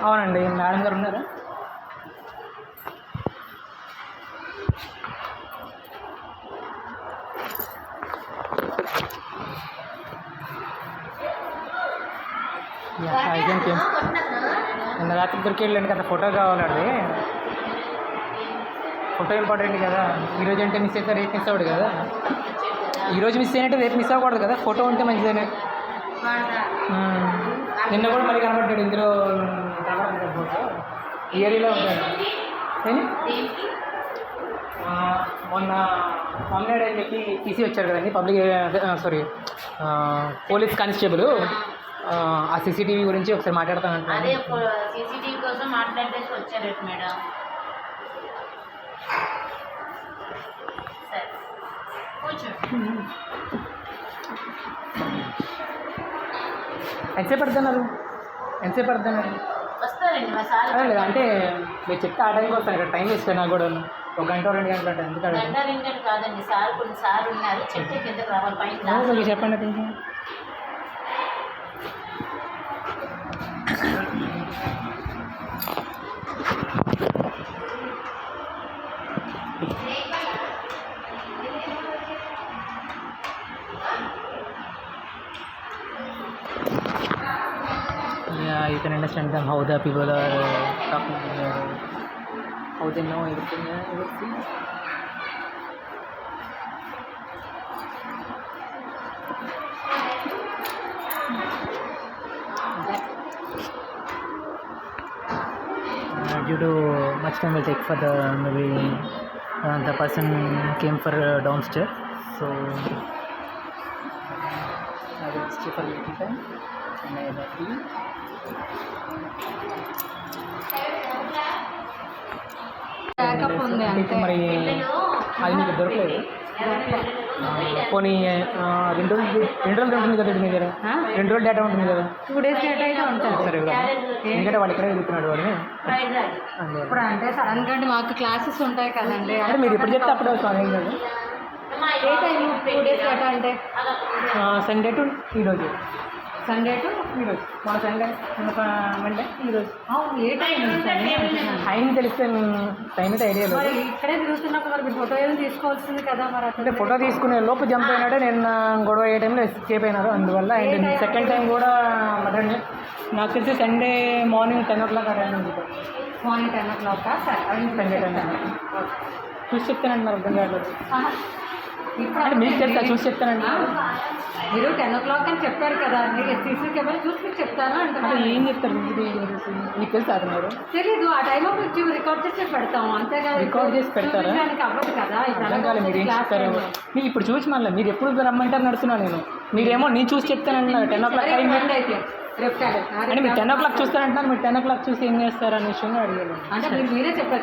అవునండి, మేడం గారు ఉన్నారా? నిన్న రాత్రి దొరికేళ్ళండి కదా, ఫోటో కావాలండి. ఫోటో ఇంపార్టెంట్ కదా. ఈరోజు అంటే మిస్ అయితే రేపు మిస్ అవ్వడు కదా. ఈరోజు మిస్ అయినట్టు రేపు మిస్ అవ్వకూడదు కదా. ఫోటో ఉంటే మంచిదేనే. నిన్న కూడా మళ్ళీ కనబడ్డాడు ఇందులో, కనబడ్డాడు ఫోటో. ఈ ఏరియాలో ఉంటాడు. మొన్న మొన్నడు అని చెప్పి తీసి వచ్చారు కదండి పబ్లిక్, సారీ పోలీస్ కానిస్టేబుల్. ఆ సీసీటీవీ గురించి ఒకసారి మాట్లాడతానంటే అదే సీసీటీవీ కోసం మాట్లాడేసి వచ్చారు మేడం. సరే కూర్చోండి. ఎంతసేపు పడుతున్నారు? ఎంతసేపు పడుతున్నారు? వస్తారండి మా సార్. అదే లేదా అంటే మీరు చెప్తే ఆ టైంకి వస్తాను. ఇక్కడ టైం వేస్తే నాకు కూడా ఒక గంట 2 గంటలు అంటే ఎందుకంటే గంట 2 గంటలు కాదండి. సార్ కొన్ని సార్ ఉన్నారు, చెప్తే కిందకు రావాలి పైన. చెప్పండి కొంచెం. Yeah, you can understand them how the people are talking, how they know everything. Everything. Due to much time will take for the maybe the person came for downstairs, so I will stay for a little time and I will tea. మరి అది మీకు దొరకలేదు. పోనీ 2 రోజులు ఉంటుంది కదా మీ దగ్గర? 2 రోజులు డేటా ఉంటుంది కదా? 2 days డేటా అయితే ఉంటుంది. సరే, ఎందుకంటే వాడు ఇక్కడే వెళ్తున్నాడు వాడిని. ఇప్పుడు అంటే సడన్గా అంటే మాకు క్లాసెస్ ఉంటాయి కదండి. అంటే మీరు ఎప్పుడు చెప్తే అప్పుడే వస్తాను. ఏం కాదు. ఏ టైం 2 days డేటా అంటే సండే టు ఈరోజు, సండే టు ఈరోజు, మన సండే మండే ఈరోజు. ఏ టైం టైం తెలిస్తే టైం అయితే ఐడియా లేదు. ఇక్కడే తిరుగుతున్నప్పుడు మరి ఫోటో ఏదో తీసుకోవాల్సింది కదా. మరి అంటే ఫోటో తీసుకునే లోపు జంప్ అయినాడే. నేను గొడవ ఏ టైంలో ఎస్కేప్ అయినారు, అందువల్ల. అండ్ సెకండ్ టైం కూడా మటన్ నాకు తెలిసి సండే మార్నింగ్ 10 o'clock ఆ టైం ఉంది. మార్నింగ్ 10 o'clock సండే 10 చూసి చెప్తానండి. అర్థం కావట్లేదు అంటే మీకు తెలుసా? చూసి చెప్తానండి. మీరు 10 o'clock అని చెప్పారు కదా. మీరు సీసీ కెమెరా చూసి మీకు చెప్తాను అంటే ఏం చెప్తారు? మీకు తెలుసా? అతను తెలీదు. ఆ టైం అప్పుడు రికార్డ్ చేసి పెడతాము అంతేగా. రికార్డ్ చేసి పెడతారా? అవ్వదు కదా. మీరు ఏం చెప్తారు? మీరు ఇప్పుడు చూసి మళ్ళీ మీరు ఎప్పుడు రమ్మంటారు నడుస్తున్నాను నేను. మీరేమో నేను చూసి చెప్తానంటున్నారు. 10 o'clock టైం అయితే అంటే మీరు 10 o'clock చూస్తారంటున్నారు. మీరు 10 o'clock చూసి ఏం చేస్తారు అనే విషయంలో అడిగారు. అంటే మీరే చెప్పారు.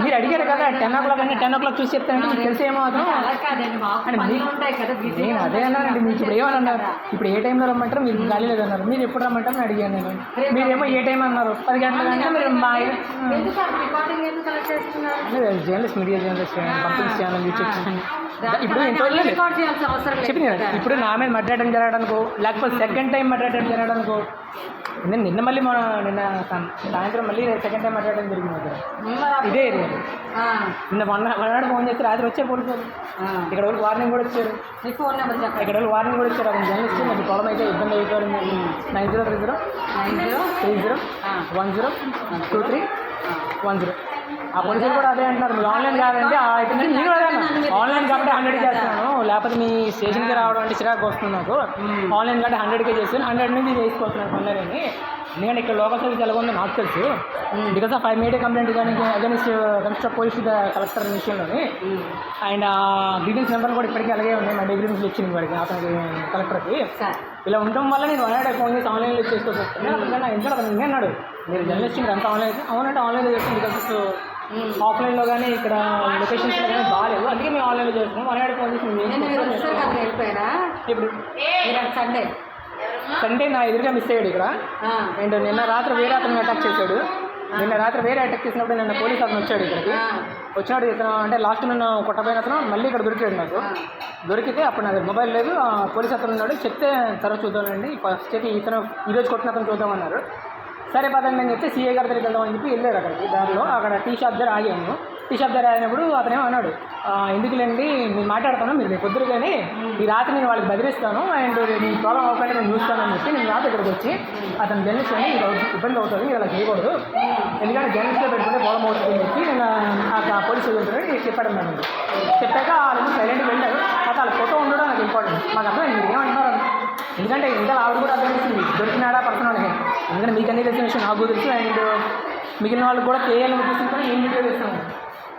మీరు అడిగారు కదా 10 o'clock అంటే 10 o'clock చూసి చెప్తానంటే మీకు తెలిసి ఏమో అలా కాదండి. నేను అదే అన్నానండి. మీకు ఇప్పుడు ఏమన్నారు? ఇప్పుడు ఏ టైంలో రమ్మంటారు? మీరు గాలి లేదన్నారు. మీరు ఎప్పుడు రమ్మంటారు అని అడిగాను నేను. మీరేమో ఏ టైం అన్నారు? 10 గంటల. మీరు మా journalist, media journalist, companies channel, YouTube channel. ఇప్పుడు చెప్పి ఇప్పుడు నా మీద మాట్లాడడం జరగడానికో, లేకపోతే సెకండ్ టైం మాట్లాడడం జరగడానికో. నిన్న మళ్ళీ నిన్న సాయంత్రం మళ్ళీ సెకండ్ టైం మాట్లాడడం జరిగింది ఇక్కడ ఇదే ఏరియా. నిన్న మొన్ననాడు ఫోన్ చేస్తే రాత్రి వచ్చారు పోలీసులు. ఇక్కడ వాళ్ళు వార్నింగ్ కూడా వచ్చారు. ఫోన్ నెంబర్ చెప్పండి. ఇక్కడ వాళ్ళు వార్నింగ్ కూడా వచ్చారు. అది జర్నలిస్ట్ నాకు ప్రాబ్లం అయితే ఇబ్బంది అయిపోయింది. 9030102310. ఆ పోలీసులు కూడా అదే అంటున్నారు. మీరు ఆన్లైన్ కాదండి. అయిపోయింది. నేను కూడా అదే ఆన్లైన్ కాబట్టి 100 చేస్తున్నాను, లేకపోతే మీ స్టేషన్కి రావడం అంటే చిరాకు వస్తుంది నాకు. ఆన్లైన్ కాబట్టి 100 చేస్తాను. 100 నుంచి చేసుకోవస్తున్నాను పనులని. ఎందుకంటే ఇక్కడ లోకల్ సర్వీస్ ఎలా ఉందో నాకు తెలుసు. Because of I made a complaint కానీ అగైన్స్ట్ కన్స్ట్రక్ట్ పోలీస్ కలెక్టర్ విషయంలోని. అండ్ గ్రీవెన్స్ నెంబర్ కూడా ఇప్పటికీ అలాగే ఉన్నాయి. నా గ్రీవెన్స్ ఇచ్చింది వాడికి, అతనికి కలెక్టర్కి. ఇలా ఉండటం వల్ల నేను 100 ఫోన్ చేసి ఆన్లైన్లో చేసుకోవచ్చు. ఎందుకంటే అతను అన్నాడు, మీరు జర్నలిస్ట్ అంతా ఆన్లైన్ అయితే అవునంటే ఆన్లైన్లో చేస్తాం. బికాస్ ఆఫ్లైన్లో కానీ ఇక్కడ లొకేషన్స్లో కానీ బాగాలేదు, అందుకే మేము ఆన్లైన్లో చేస్తున్నాం. 100 ఫోన్ చేసి వెళ్ళిపోయారా? ఇప్పుడు సండే నా ఎదురుగా మిస్ అయ్యాడు ఇక్కడ. అండ్ నిన్న రాత్రి వేరే అతను అటాక్ చేశాడు. నిన్న రాత్రి వేరే అటాక్ చేసినప్పుడు నిన్న పోలీస్ అతను వచ్చాడు ఇక్కడికి. వచ్చినాడు ఇతను అంటే లాస్ట్ నన్ను కొట్టపోయిన అతను మళ్ళీ ఇక్కడ దొరికాడు నాకు. దొరికితే అప్పుడు నాకు మొబైల్ లేదు. పోలీస్ అతను ఉన్నాడు. చెప్తే తర్వాత చూద్దామండి. ఫస్ట్ అయితే ఇతను ఈరోజు కొట్టిన అతను చూద్దామన్నారు. సరే పదండి అని చెప్తే సీఏ గారి దగ్గరికి వెళ్దామని చెప్పి వెళ్ళారు అక్కడికి. దారిలో అక్కడ టీ షాప్ దగ్గర ఆగాము. టీ షాప్ దగ్గర ఆగినప్పుడు అతనేమో అన్నాడు, ఎందుకులేండి నేను మాట్లాడతాను, మీరు రేపు పొద్దురు కానీ ఈ రాత్రి నేను వాళ్ళకి బెదిరిస్తాను అండ్ నేను ప్రాబ్లం అవ్వకుండా నేను చూస్తానని చెప్పి నేను నా దగ్గరికి వచ్చి అతను జర్నలిస్ట్ అని ఇది ఇబ్బంది అవుతుంది, మీరు అలా చేయకూడదు, ఎందుకంటే జర్నలిస్ట్లో పెట్టుకుంటే ప్రాబ్లం అవుతుంది అని చెప్పి నేను ఆ పోలీసు వెళ్తున్నాడు చెప్పాడు మేడం. చెప్పాక వాళ్ళు సైలెంట్గా వెళ్ళారు. తర్వాత వాళ్ళ ఫోటో ఉండడం నాకు ఇంపార్టెంట్. మాకు అర్థం మీరు ఏమంటున్నారు, ఎందుకంటే ఇంకా ఆవిడ కూడా అర్థం చేసింది దొరికినాడా పర్సన్ అని. ఎందుకంటే మీకు అన్నీ తెలిసిన విషయం నాకు తెలుసు అండ్ మిగిలిన వాళ్ళకి కూడా కేఎల్ ఉద్దేశించి కూడా నేను వీడియో చేస్తాను.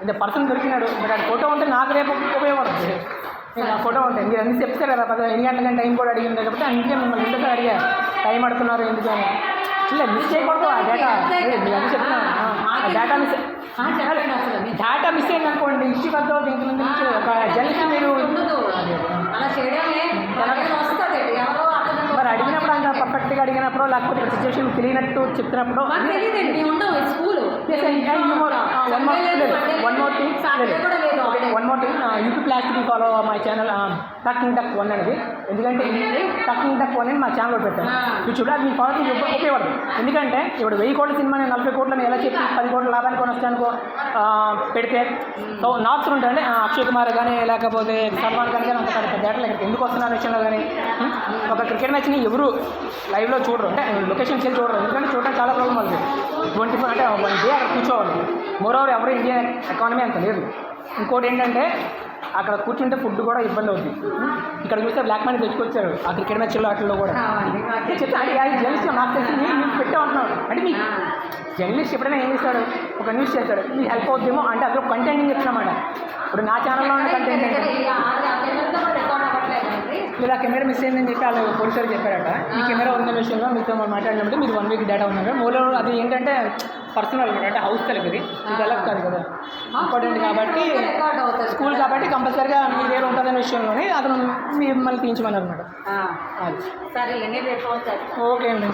అంటే పర్సన్ దొరికినాడు, మరి అది ఫోటో ఉంటే నాకు రేపు ఉపయోగపడుతుంది. నేను ఆ ఫోటో ఉంటాయి, మీరు అన్నీ చెప్తారు కదా 10 గంటల టైం కూడా అడిగింది కాబట్టి అందుకే మిమ్మల్ని ఇంతసారి అడిగా టైం అడుతున్నారు ఎందుకని. ఇలా మిస్ చేయకూడదు ఆ డేటా, మీరు అన్నీ చెప్తున్నాను ఆ డేటా మిస్ డేటా మిస్ అయింది అనుకోండి ఇష్యూ పెద్ద దీనికి ముందు ఒక జర్నలిస్ట్ మీరు అలా చేయడమే వస్తుంది. ఎవరో మరి అడిగినప్పుడు అంత పర్ఫెక్ట్గా అడిగినప్పుడు లేకపోతే సిచ్యువేషన్ తెలియనట్టు చెప్తున్నప్పుడు తెలియదండి ఉండవు school one more thing YouTube class to follow my channel tucking టక్ 1 అనేది. ఎందుకంటే టకింగ్ టక్ 1 అని మా ఛానల్లో పెట్టాను యూట్యూబ్లో. అది మీ ఫాలో ఉపయోగపడదు. ఎందుకంటే ఇప్పుడు 1000 కోట్ల సినిమాని 40 కోట్లని ఎలా చెప్పి 10 కోట్ల లాభానికి కొనొస్తానుకో పెడితే సో నార్త్ ఉంటాయండి అక్షయ్ కుమార్ కానీ లేకపోతే సల్మాన్ ఖాన్ కానీ అంత పెద్ద డేటలు ఇక్కడికి ఎందుకు వస్తున్నారు విషయంలో కానీ ఒక క్రికెట్ మ్యాచ్ని ఎవరు లైవ్లో చూడరు, అంటే లొకేషన్కి వెళ్ళి చూడరు. ఎందుకంటే చూడడానికి చాలా ప్రాబ్లం అవుతుంది. 24 అంటే 1 డే అక్కడ కూర్చోవాలి. మోరోవర్ ఎవరు ఇండియన్ ఎకానమీ అంత లేదు. ఇంకోటి ఏంటంటే అక్కడ కూర్చుంటే ఫుడ్ కూడా ఇబ్బంది అవుతుంది. ఇక్కడ చూస్తే బ్లాక్ మనీ తెచ్చుకొచ్చారు ఆ క్రికెట్ మ్యాచ్లో వాటిల్లో కూడా. చెప్తే అంటే జర్నలిస్ట్ నాకు తెలిసి మీకు పెట్టే ఉంటున్నాడు అంటే మీకు జర్నలిస్ట్ ఎప్పుడైనా ఏం చేస్తాడు, ఒక న్యూస్ చేస్తాడు మీకు హెల్ప్ అవుతుందేమో అంటే అందులో కంటెంట్ చెప్తున్నమాట. ఇప్పుడు నా ఛానల్లో ఉన్న కంటెంట్ ఏంటంటే మీరు ఆ కెమెరా మిస్ అయిందని చెప్పి వాళ్ళు పోలీసులు చెప్పారట. ఈ కెమెరా ఉన్న విషయంలో మీతో మాట్లాడినప్పుడు మీరు 1 వీక్ డేటా ఉన్నారు. మూలో అది ఏంటంటే పర్సనల్ అనమాట, అంటే హౌస్ తలకి ఇది ఎలా కాదు కదా ఇంపార్టెంట్ కాబట్టి స్కూల్ కాబట్టి కంపల్సరీగా మీ దగ్గర ఉంటుందనే విషయంలోనే అతను మిమ్మల్ని తీయించమన్నారు అనమాట. సరే ఓకే అండి.